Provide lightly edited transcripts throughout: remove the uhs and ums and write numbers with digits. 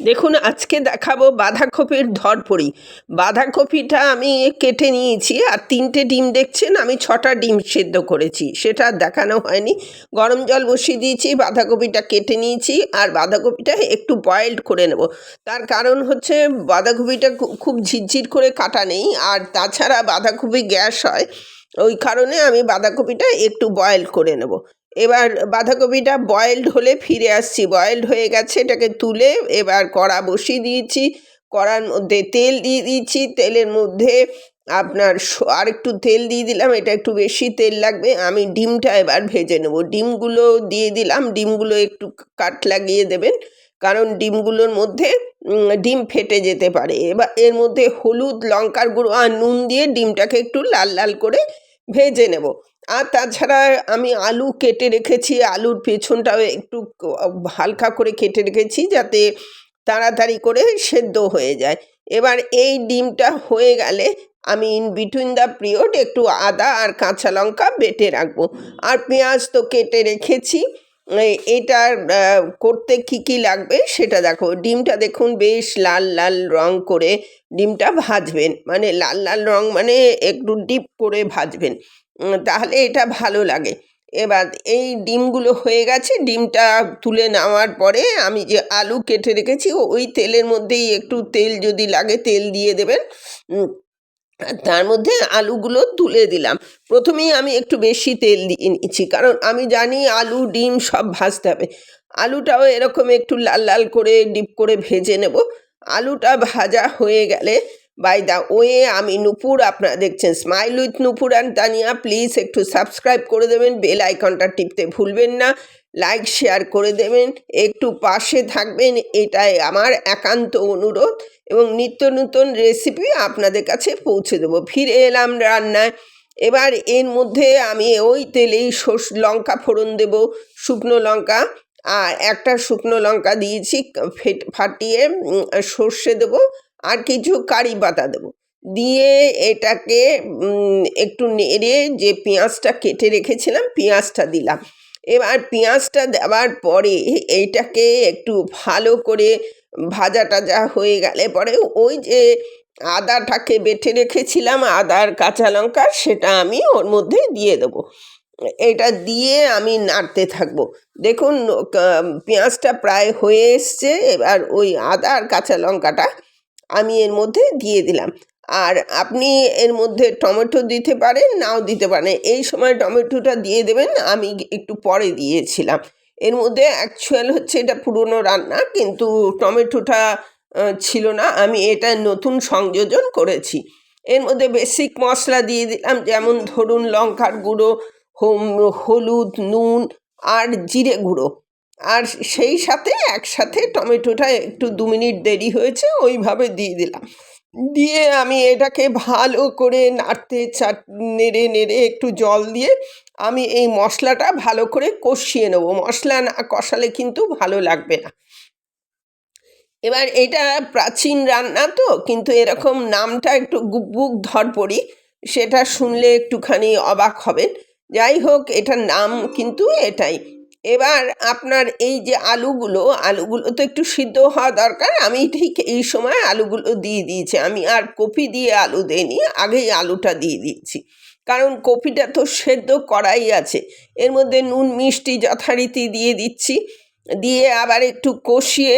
দেখুন আজকে দেখাবো বাঁধাকপির ধরপড়ি। বাঁধাকপিটা আমি কেটে নিয়েছি আর ৩টে ডিম দেখছেন, আমি ৬টা ডিম সেদ্ধ করেছি, সেটা আর দেখানো হয়নি। গরম জল বসিয়ে দিয়েছি, বাঁধাকপিটা কেটে নিয়েছি আর বাঁধাকপিটা একটু বয়েলড করে নেব। তার কারণ হচ্ছে বাঁধাকপিটা খুব ঝিরঝির করে কাটা নেই, আর তাছাড়া বাঁধাকপি গ্যাস হয়, ওই কারণে আমি বাঁধাকপিটা একটু বয়েল করে নেব। এবার বাঁধাকপিটা বয়েলড হলে ফিরে আসছি, বয়েলড হয়ে গেছে, এটাকে তুলে এবার কড়া বসিয়ে দিয়েছি। কড়ার মধ্যে তেল দিয়ে দিয়েছি, তেলের মধ্যে আপনার আর একটু তেল দিয়ে দিলাম, এটা একটু বেশি তেল লাগবে। আমি ডিমটা এবার ভেজে নেব, ডিমগুলো দিয়ে দিলাম, ডিমগুলো একটু কাট লাগিয়ে দেবেন, কারণ ডিমগুলোর মধ্যে ডিম ফেটে যেতে পারে। এবার এর মধ্যে হলুদ, লঙ্কার গুঁড়ো আর নুন দিয়ে ডিমটাকে একটু লাল লাল করে ভেজে নেব। আর তাছাড়া আমি আলু কেটে রেখেছি, আলুর পেছনটাও একটু হালকা করে কেটে রেখেছি যাতে তাড়াতাড়ি করে সেদ্ধ হয়ে যায়। এবার এই ডিমটা হয়ে গেলে আমি ইন বিটুইন দ্য পিরিয়ড একটু আদা আর কাঁচা লঙ্কা বেটে রাখবো, আর পেঁয়াজ তো কেটে রেখেছি। এটার করতে কি কি লাগবে সেটা দেখো। ডিমটা দেখুন বেশ লাল লাল রং করে ডিমটা ভাজবেন, মানে লাল লাল রং মানে একটু ডিপ করে ভাজবেন, তাহলে এটা ভালো লাগে। এবার এই ডিমগুলো হয়ে গেছে, ডিমটা তুলে নেওয়ার পরে আমি যে আলু কেটে রেখেছি ওই তেলের মধ্যেই একটু তেল যদি লাগে তেল দিয়ে দেবেন। তার মধ্যে আলুগুলো তুলে দিলাম। প্রথমেই আমি একটু বেশি তেল দিয়ে নিচ্ছি, কারণ আমি জানি আলু ডিম সব ভাজতে হবে। আলুটাও এরকম একটু লাল লাল করে ডিপ করে ভেজে নেব। আলুটা ভাজা হয়ে গেলে বাই দ্য ওয়ে আমি নূপুর, আপনারা দেখছেন smile with Nupur and Tania, please একটু সাবস্ক্রাইব করে দেবেন, বেল আইকনটা টিপতে ভুলবেন না, লাইক শেয়ার করে দেবেন, একটু পাশে থাকবেন, এটাই আমার একান্ত অনুরোধ, এবং নিত্য নতুন রেসিপি আপনাদের কাছে পৌঁছে দেবো। ফিরে এলাম রান্নায়। এবার এর মধ্যে আমি ওই তেলেই লঙ্কা ফোড়ন দেব, শুকনো লঙ্কা, আর একটা শুকনো লঙ্কা দিয়েছি ফাটিয়ে, সর্ষে দেবো, আর কিছু কারি পাতা দেবো, দিয়ে এটাকে একটু নেড়ে যে পেঁয়াজটা কেটে রেখেছিলাম পেঁয়াজটা দিলাম। এবার পেঁয়াজটা দেওয়ার পরে এইটাকে একটু ভালো করে ভাজা টাজা হয়ে গেলে পরে ওই যে আদাটাকে বেটে রেখেছিলাম, আদার কাঁচা লঙ্কা, সেটা আমি ওর মধ্যে দিয়ে দেবো। এটা দিয়ে আমি নাড়তে থাকবো। দেখুন পেঁয়াজটা প্রায় হয়ে এসছে, এবার ওই আদা আর কাঁচা লঙ্কাটা আমি এর মধ্যে দিয়ে দিলাম। আর আপনি এর মধ্যে টমেটো দিতে পারেন, নাও দিতে পারেন, এই সময় টমেটোটা দিয়ে দেবেন, আমি একটু পরে দিয়েছিলাম। এর মধ্যে অ্যাকচুয়াল হচ্ছে এটা পুরনো রান্না, কিন্তু টমেটোটা ছিল না, আমি এটা নতুন সংযোজন করেছি। এর মধ্যে বেসিক মশলা দিয়ে দিলাম, যেমন ধরুন লঙ্কার গুঁড়ো, হলুদ, নুন আর জিরে গুঁড়ো, আর সেই সাথে একসাথে টমেটোটা একটু 2 মিনিট দেরি হয়েছে ওইভাবে দিয়ে দিলাম। দিয়ে আমি এটাকে ভালো করে নেড়ে নেড়ে একটু জল দিয়ে আমি এই মশলাটা ভালো করে কষিয়ে নেবো। মশলা না কষালে কিন্তু ভালো লাগবে না। এবার এটা প্রাচীন রান্না তো, কিন্তু এরকম নামটা একটু গুকবুক ধরপড়ি, সেটা শুনলে একটুখানি অবাক হবেন। যাই হোক, এটার নাম কিন্তু এটাই। এবার আপনার এই যে আলুগুলো তো একটু সিদ্ধ হওয়া দরকার, আমি ঠিক এই সময় আলুগুলো দিয়ে দিয়েছি, আমি আর কপি দিয়ে আলু দিইনি, আগেই আলুটা দিয়ে দিয়েছি, কারণ কপিটা তো সেদ্ধ করাই আছে। এর মধ্যে নুন মিষ্টি যথারীতি দিয়ে দিচ্ছি, দিয়ে আবার একটু কষিয়ে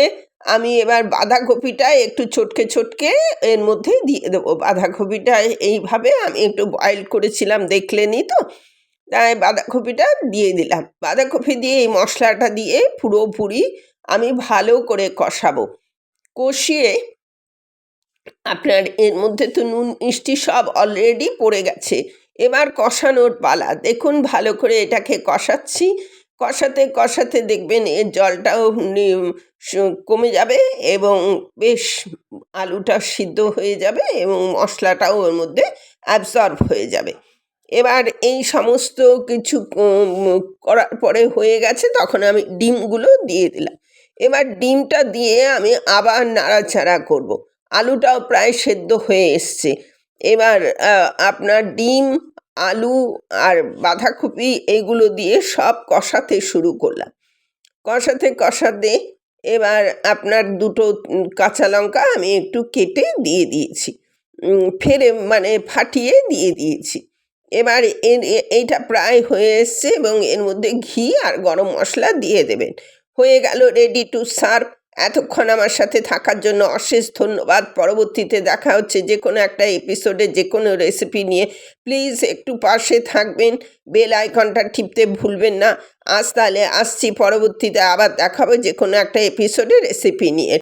আমি এবার বাঁধাকপিটা একটু চটকে চটকে এর মধ্যে দিয়ে দেবো। বাঁধাকপিটা এইভাবে আমি একটু বয়েল করেছিলাম, দেখলেনই তো, তাই বাঁধাকপিটা দিয়ে দিলাম। বাঁধাকপি দিয়ে এই মশলাটা দিয়ে পুরোপুরি আমি ভালো করে কষাবো। কষিয়ে আপনার এর মধ্যে তো নুন মিষ্টি সব অলরেডি পড়ে গেছে, এবার কষানোর পালা। দেখুন ভালো করে এটাকে কষাচ্ছি, কষাতে কষাতে দেখবেন এর জলটাও কমে যাবে, এবং বেশ আলুটা সিদ্ধ হয়ে যাবে, এবং মশলাটাও ওর মধ্যে অ্যাবসর্ব হয়ে যাবে। এবার এই সমস্ত কিছু করার পরে হয়ে গেছে, তখন আমি ডিমগুলো দিয়ে দিলাম। এবার ডিমটা দিয়ে আমি আবার নাড়াচাড়া করব। আলুটাও প্রায় সেদ্ধ হয়ে এসছে। এবার আপনার ডিম, আলু আর বাঁধাকপি এইগুলো দিয়ে সব কষাতে শুরু করলাম। কষাতে কষাতে এবার আপনার দুটো কাঁচা লঙ্কা আমি একটু কেটে দিয়ে দিয়েছি, ফেলে মানে ফাটিয়ে দিয়ে দিয়েছি। এবার এইটা প্রায় হয়ে এসছে এবং এর মধ্যে ঘি আর গরম মশলা দিয়ে দেবেন। হয়ে গেল, রেডি টু সার্ভ। এতক্ষণ আমার সাথে থাকার জন্য অশেষ ধন্যবাদ। পরবর্তীতে দেখা হচ্ছে যে কোনো একটা এপিসোডে যে কোনো রেসিপি নিয়ে। প্লিজ একটু পাশে থাকবেন, বেল আইকনটা টিপতে ভুলবেন না। আজ তাহলে আসছি, পরবর্তীতে আবার দেখাবো যে কোনো একটা এপিসোডে রেসিপি নিয়ে।